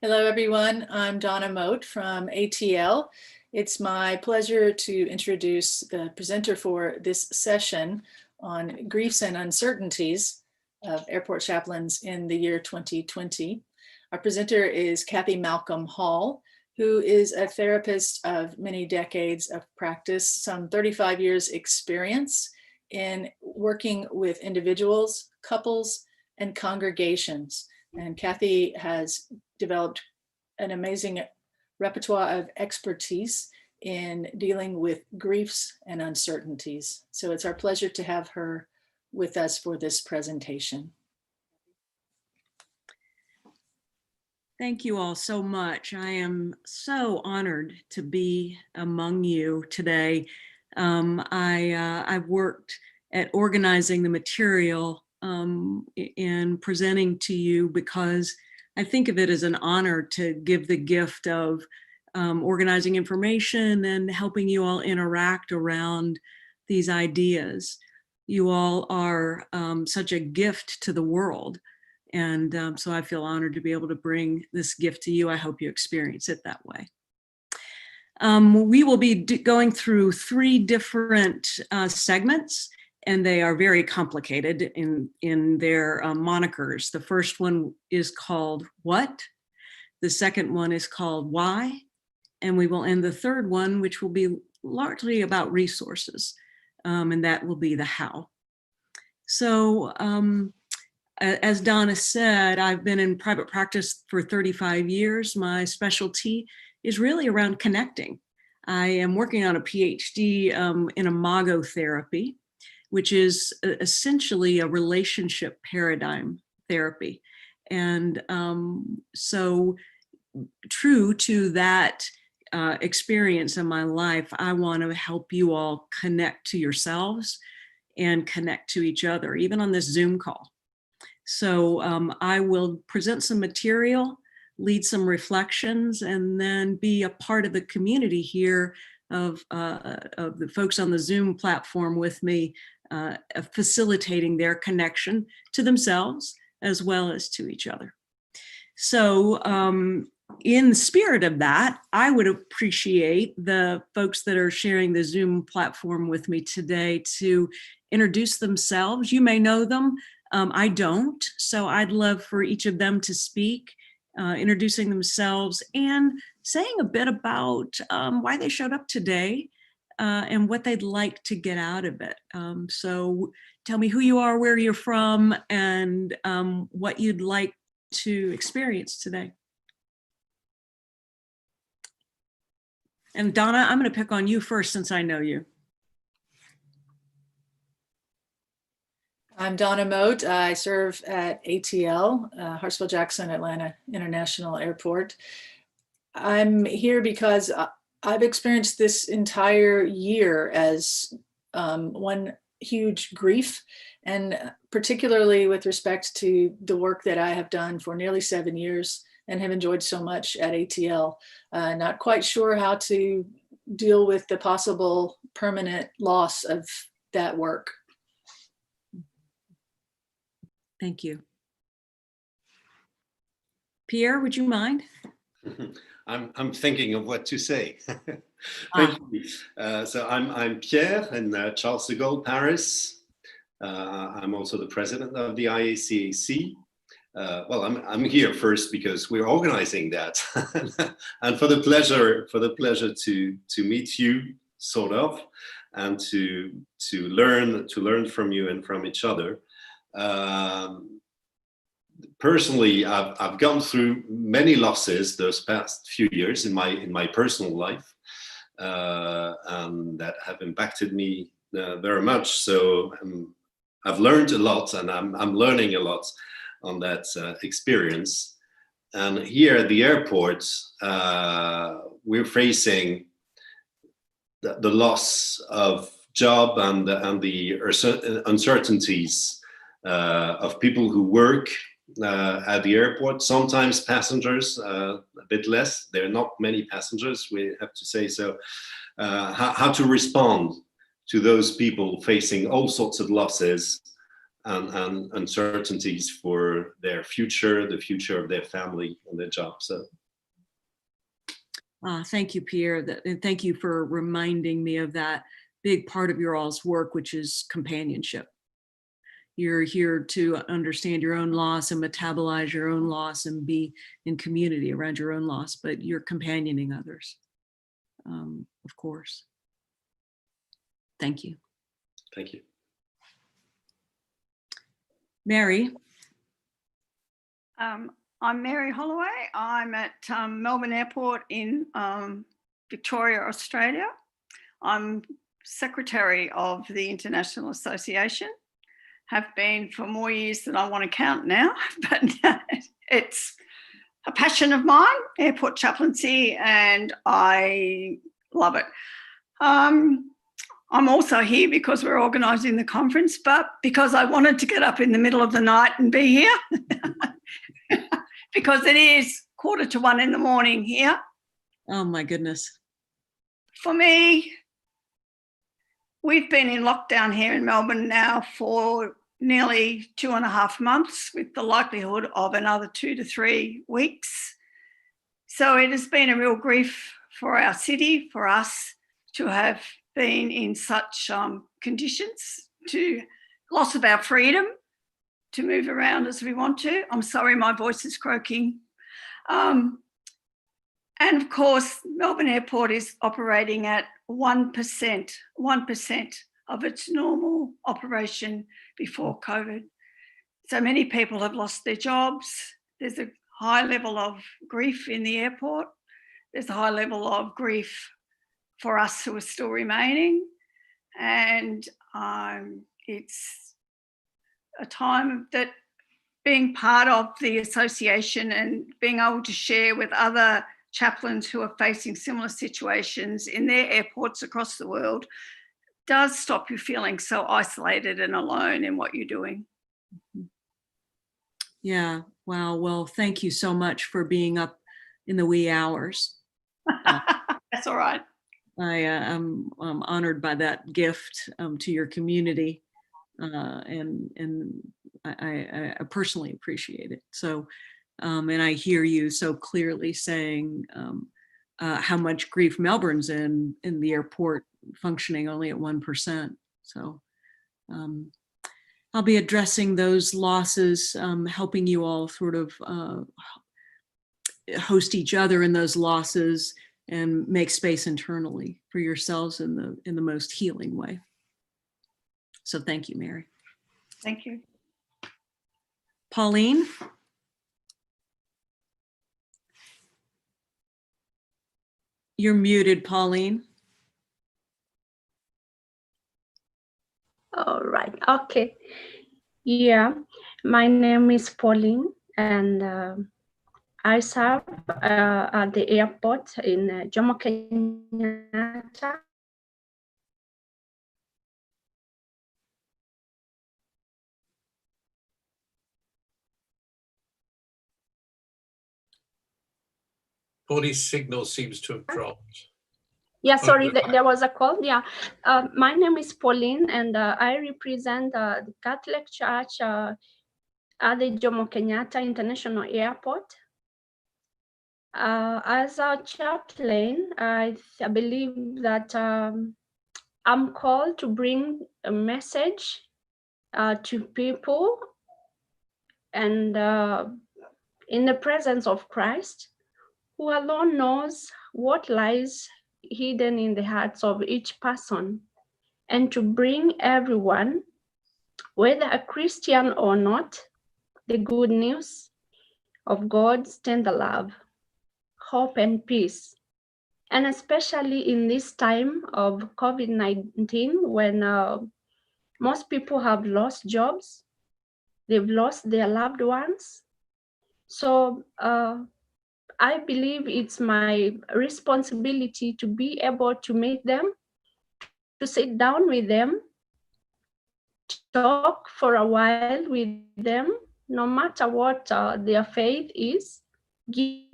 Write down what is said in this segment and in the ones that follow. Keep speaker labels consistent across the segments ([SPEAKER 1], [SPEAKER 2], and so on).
[SPEAKER 1] Hello, everyone. I'm Donna Moat from ATL. It's my pleasure to introduce the presenter for this session on griefs and uncertainties of airport chaplains in the year 2020. Our presenter is Kathy Malcolm Hall, who is a therapist of many decades of practice, some 35 years experience in working with individuals, couples, and congregations. And Kathy has developed an amazing repertoire of expertise in dealing with griefs and uncertainties. So it's our pleasure to have her with us for this presentation.
[SPEAKER 2] Thank you all so much. I am so honored to be among you today. I've worked at organizing the material and presenting to you because I think of it as an honor to give the gift of organizing information and helping you all interact around these ideas. You all are such a gift to the world. And so I feel honored to be able to bring this gift to you. I hope you experience it that way. We will be going through 3 different segments, and they are very complicated in their monikers. The first one is called What? The second one is called Why? And we will end the third one, which will be largely about resources, and that will be the How. So as Donna said, I've been in private practice for 35 years. My specialty is really around connecting. I am working on a PhD in imago therapy, which is essentially a relationship paradigm therapy. And so true to that experience in my life, I want to help you all connect to yourselves and connect to each other, even on this Zoom call. So I will present some material, lead some reflections, and then be a part of the community here of the folks on the Zoom platform with me, facilitating their connection to themselves as well as to each other. So in the spirit of that, I would appreciate the folks that are sharing the Zoom platform with me today to introduce themselves. You may know them. I don't, so I'd love for each of them to speak, introducing themselves and saying a bit about why they showed up today and what they'd like to get out of it. So tell me who you are, where you're from, and what you'd like to experience today. And Donna, I'm going to pick on you first since I know you.
[SPEAKER 1] I'm Donna Moat. I serve at ATL, Hartsfield-Jackson Atlanta International Airport. I'm here because I've experienced this entire year as one huge grief, and particularly with respect to the work that I have done for nearly 7 years and have enjoyed so much at ATL. Not quite sure how to deal with the possible permanent loss of that work.
[SPEAKER 2] Thank you. Pierre, would you mind?
[SPEAKER 3] I'm thinking of what to say. Thank you. So I'm Pierre in Charles de Gaulle, Paris. I'm also the president of the IACAC. Well, I'm here first because we're organizing that, and for the pleasure to meet you, sort of, and to learn from you and from each other. Personally, I've gone through many losses those past few years in my personal life, and that have impacted me very much. So I've learned a lot, and I'm learning a lot on that experience. And here at the airport, we're facing the loss of job and the uncertainties of people who work at the airport. Sometimes passengers, a bit less. There are not many passengers, we have to say so. How to respond to those people facing all sorts of losses and uncertainties for their future, the future of their family and their job. So.
[SPEAKER 2] Thank you, Pierre, and thank you for reminding me of that big part of your all's work, which is companionship. You're here to understand your own loss and metabolize your own loss and be in community around your own loss, but you're companioning others, of course. Thank you.
[SPEAKER 3] Thank you.
[SPEAKER 2] Mary.
[SPEAKER 4] I'm Mary Holloway. I'm at Melbourne Airport in Victoria, Australia. I'm secretary of the International Association. Have been for more years than I want to count now, but it's a passion of mine, airport chaplaincy, and I love it. I'm also here because we're organising the conference, but because I wanted to get up in the middle of the night and be here, because it is 1:45 in the morning here.
[SPEAKER 2] Oh my goodness.
[SPEAKER 4] For me, we've been in lockdown here in Melbourne now for nearly 2.5 months, with the likelihood of another 2 to 3 weeks. So it has been a real grief for our city, for us to have been in such conditions, to loss of our freedom to move around as we want to. I'm sorry, my voice is croaking. And of course, Melbourne Airport is operating at 1% of its normal operation before COVID. So many people have lost their jobs. There's a high level of grief in the airport. There's a high level of grief for us who are still remaining. And it's a time that being part of the association and being able to share with other chaplains who are facing similar situations in their airports across the world does stop you feeling so isolated and alone in what you're doing.
[SPEAKER 2] Yeah, wow. Well, thank you so much for being up in the wee hours.
[SPEAKER 4] That's all right.
[SPEAKER 2] I am honored by that gift to your community, and I personally appreciate it. So, and I hear you so clearly saying how much grief Melbourne's in the airport, functioning only at 1%. So I'll be addressing those losses, helping you all sort of host each other in those losses and make space internally for yourselves in the most healing way. So thank you, Mary.
[SPEAKER 4] Thank you.
[SPEAKER 2] Pauline. You're muted, Pauline.
[SPEAKER 5] All right. Okay. Yeah, my name is Pauline, and I serve at the airport in Jomo Kenyatta.
[SPEAKER 6] Paulie's signal seems to have dropped.
[SPEAKER 5] Yeah, sorry, there was a call. Yeah, my name is Pauline, and I represent the Catholic Church at the Jomo Kenyatta International Airport. As a chaplain, I believe that I'm called to bring a message to people, and in the presence of Christ, who alone knows what lies hidden in the hearts of each person, and to bring everyone, whether a Christian or not, the good news of God's tender love, hope, and peace. And especially in this time of COVID-19, when most people have lost jobs, they've lost their loved ones. So I believe it's my responsibility to be able to meet them, to sit down with them, talk for a while with them, no matter what their faith is, give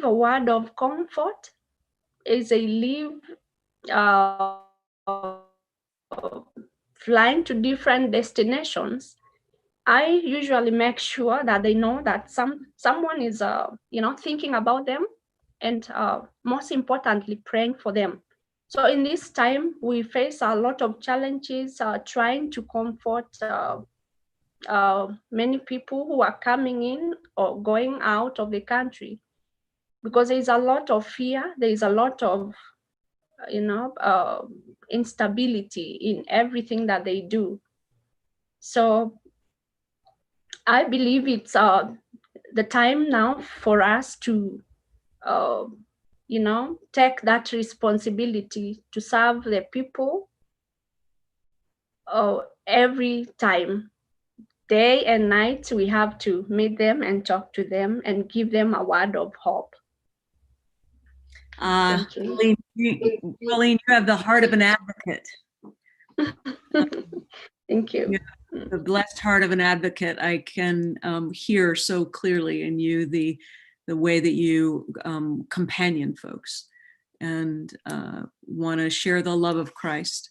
[SPEAKER 5] a word of comfort as they live flying to different destinations, I usually make sure that they know that someone is, thinking about them, and most importantly, praying for them. So in this time, we face a lot of challenges trying to comfort many people who are coming in or going out of the country, because there is a lot of fear, there is a lot of instability in everything that they do. So I believe it's the time now for us to take that responsibility to serve the people every time, day and night. We have to meet them and talk to them and give them a word of hope. Thank you.
[SPEAKER 2] Pauline, you have the heart of an advocate.
[SPEAKER 5] Thank you.
[SPEAKER 2] Yeah, the blessed heart of an advocate. I can hear so clearly in you the way that you companion folks and want to share the love of Christ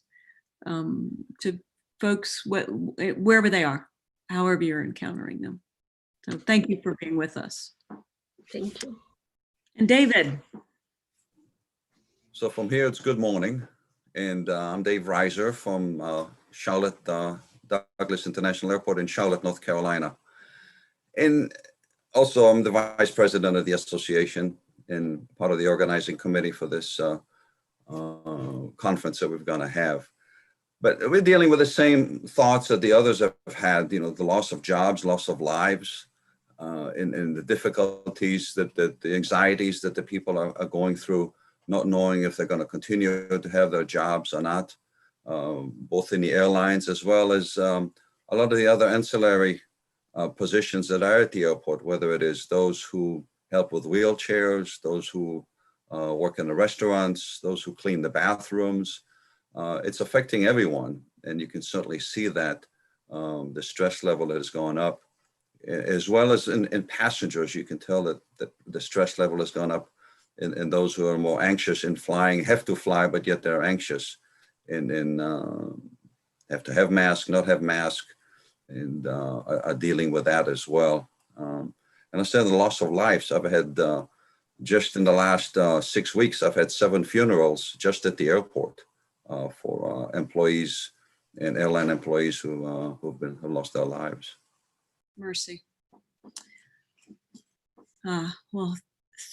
[SPEAKER 2] to folks wherever they are, however you're encountering them. So thank you for being with us.
[SPEAKER 5] Thank you.
[SPEAKER 2] And David.
[SPEAKER 7] So from here, it's good morning. And I'm Dave Reiser from Charlotte, Douglas International Airport in Charlotte, North Carolina. And also I'm the vice president of the association and part of the organizing committee for this conference that we're going to have. But we're dealing with the same thoughts that the others have had, the loss of jobs, loss of lives, and the difficulties, the anxieties that the people are going through, not knowing if they're going to continue to have their jobs or not, both in the airlines as well as a lot of the other ancillary positions that are at the airport, whether it is those who help with wheelchairs, those who work in the restaurants, those who clean the bathrooms. It's affecting everyone. And you can certainly see that the stress level that is going up, as well as in passengers. You can tell that the stress level has gone up in those who are more anxious in flying, have to fly, but yet they're anxious and have to have masks, not have masks, and are dealing with that as well. And I said the loss of lives. I've had, just in the last 6 weeks, I've had 7 funerals just at the airport for employees and airline employees who have lost their lives.
[SPEAKER 2] Mercy. Well,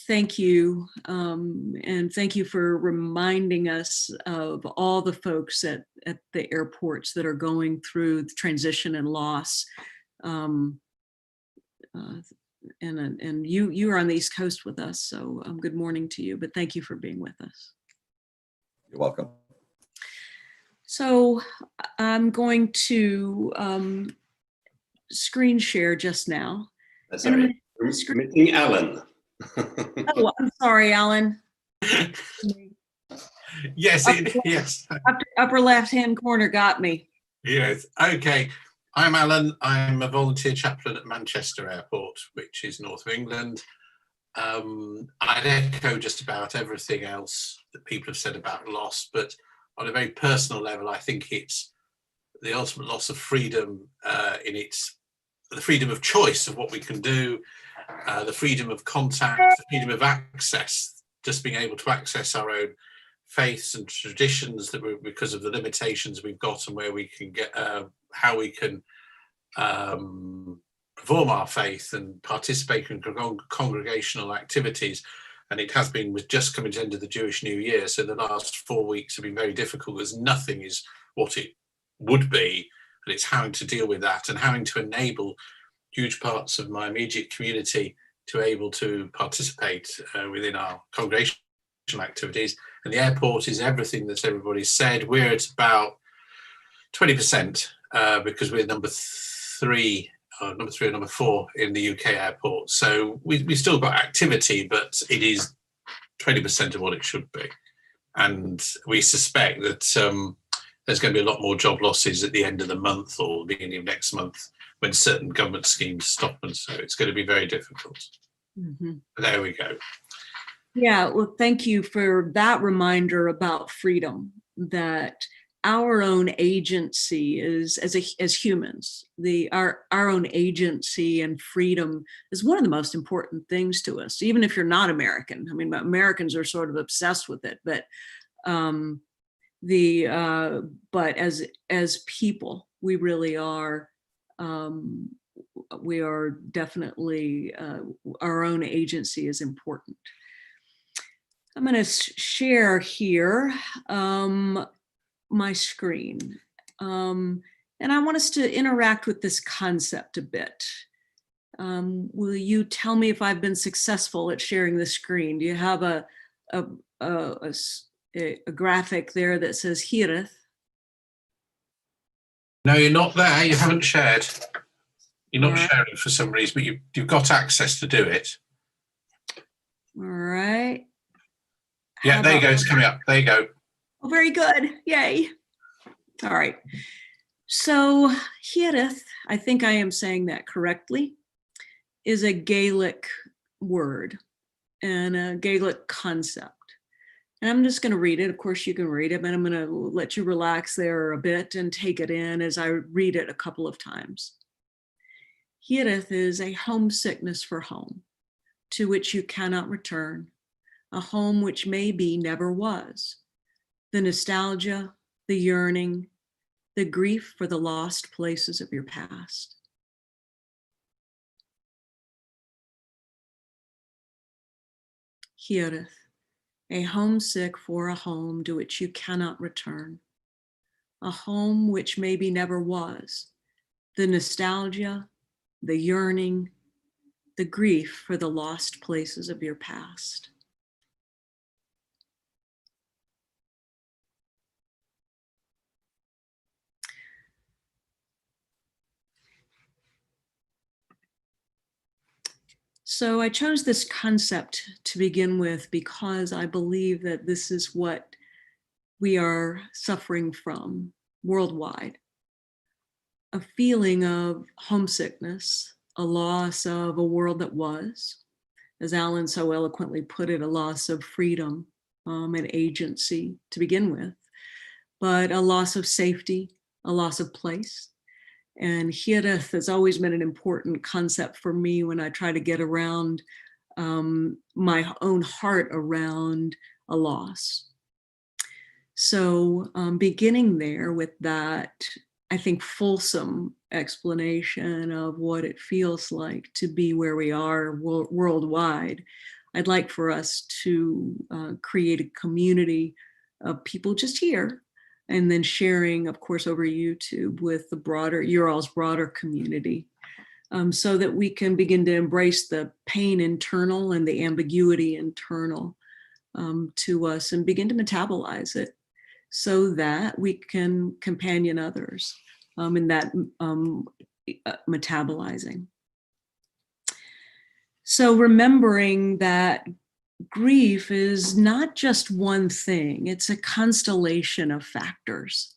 [SPEAKER 2] thank you. And thank you for reminding us of all the folks at the airports that are going through the transition and loss. And you are on the East Coast with us, so good morning to you, but thank you for being with us.
[SPEAKER 7] You're welcome.
[SPEAKER 2] So I'm going to screen share just now.
[SPEAKER 3] Sorry, meeting Alan.
[SPEAKER 2] Oh, I'm sorry, Alan.
[SPEAKER 6] Yes, yes.
[SPEAKER 2] Upper left-hand corner got me.
[SPEAKER 6] Yes. Okay. I'm Alan. I'm a volunteer chaplain at Manchester Airport, which is north of England. I'd echo just about everything else that people have said about loss, but on a very personal level, I think it's the ultimate loss of freedom in its the freedom of choice of what we can do, the freedom of contact, the freedom of access, just being able to access our own faiths and traditions that because of the limitations we've got and where we can get, how we can perform our faith and participate in congregational activities. And it has been with just coming to the end of the Jewish New Year. So the last 4 weeks have been very difficult because nothing is what it would be. And it's having to deal with that and having to enable huge parts of my immediate community to able to participate within our congregational activities. And the airport is everything that everybody's said. We're at about 20% because we're number 3 or number 4 in the UK airport. So we still got activity, but it is 20% of what it should be. And we suspect that there's going to be a lot more job losses at the end of the month or the beginning of next month when certain government schemes stop. And so it's going to be very difficult. Mm-hmm. There we go.
[SPEAKER 2] Yeah, well, thank you for that reminder about freedom, that our own agency is as humans, our own agency and freedom is one of the most important things to us, even if you're not American. I mean, Americans are sort of obsessed with it, but but as people, we really are. We are definitely, our own agency is important. I'm going to share here my screen. And I want us to interact with this concept a bit. Will you tell me if I've been successful at sharing the screen? Do you have a graphic there that says Hirith?
[SPEAKER 6] No, you're not there. You haven't shared. You're not sharing for some reason, but you've got access to do it.
[SPEAKER 2] All right.
[SPEAKER 6] Yeah, there you go. It's coming up. There you go.
[SPEAKER 2] Oh, very good. Yay. All right. So Hirith, I think I am saying that correctly, is a Gaelic word and a Gaelic concept. And I'm just going to read it. Of course, you can read it, but I'm going to let you relax there a bit and take it in as I read it a couple of times. Hirith is a homesickness for home, to which you cannot return, a home which maybe never was. The nostalgia, the yearning, the grief for the lost places of your past. Hirith, a homesick for a home to which you cannot return, a home which maybe never was. The nostalgia, the yearning, the grief for the lost places of your past. So I chose this concept to begin with because I believe that this is what we are suffering from worldwide. A feeling of homesickness, a loss of a world that was, as Alan so eloquently put it, a loss of freedom and agency to begin with, but a loss of safety, a loss of place. And Hirith has always been an important concept for me when I try to get around my own heart around a loss. So beginning there with that, I think, fulsome explanation of what it feels like to be where we are worldwide, I'd like for us to create a community of people just here, and then sharing, of course, over YouTube with the broader, your all's broader community, so that we can begin to embrace the pain internal and the ambiguity internal to us and begin to metabolize it so that we can companion others in that metabolizing. So remembering that grief is not just one thing, it's a constellation of factors.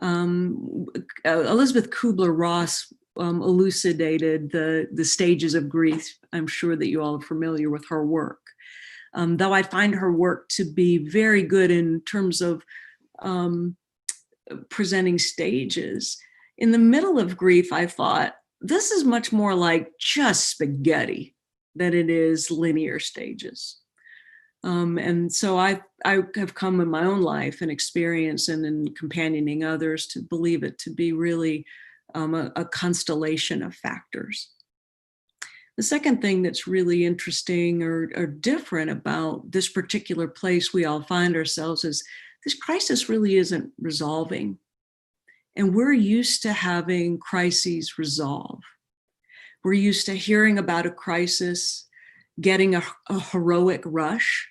[SPEAKER 2] Elizabeth Kubler-Ross elucidated the stages of grief. I'm sure that you all are familiar with her work. Though I find her work to be very good in terms of presenting stages. In the middle of grief, I thought, this is much more like just spaghetti than it is linear stages. And so I have come in my own life and experience and in companioning others to believe it to be really a constellation of factors. The second thing that's really interesting or different about this particular place we all find ourselves is this crisis really isn't resolving. And we're used to having crises resolve. We're used to hearing about a crisis, getting a heroic rush,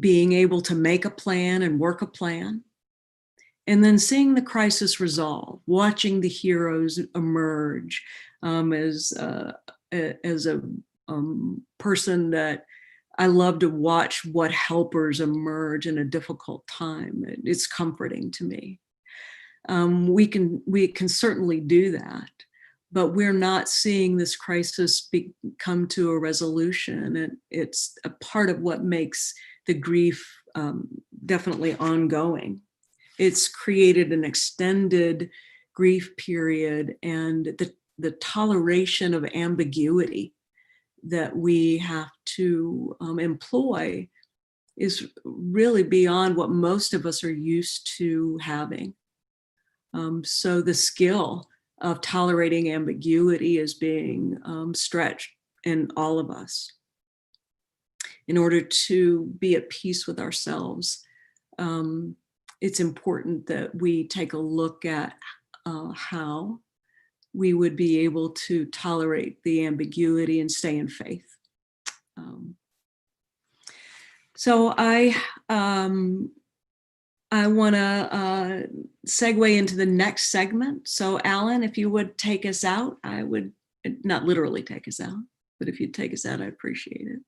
[SPEAKER 2] being able to make a plan and work a plan, and then seeing the crisis resolve, watching the heroes emerge as a person that I love to watch what helpers emerge in a difficult time. It's comforting to me. We can certainly do that, but we're not seeing this crisis come to a resolution. And it's a part of what makes the grief definitely ongoing. it's created an extended grief period, and the toleration of ambiguity that we have to employ is really beyond what most of us are used to having. So the skill of tolerating ambiguity is being stretched in all of us in order to be at peace with ourselves. It's important that we take a look at how we would be able to tolerate the ambiguity and stay in faith. So I want to segue into the next segment. So Alan, if you would take us out, I would, not literally take us out, but if you'd take us out, I'd appreciate it.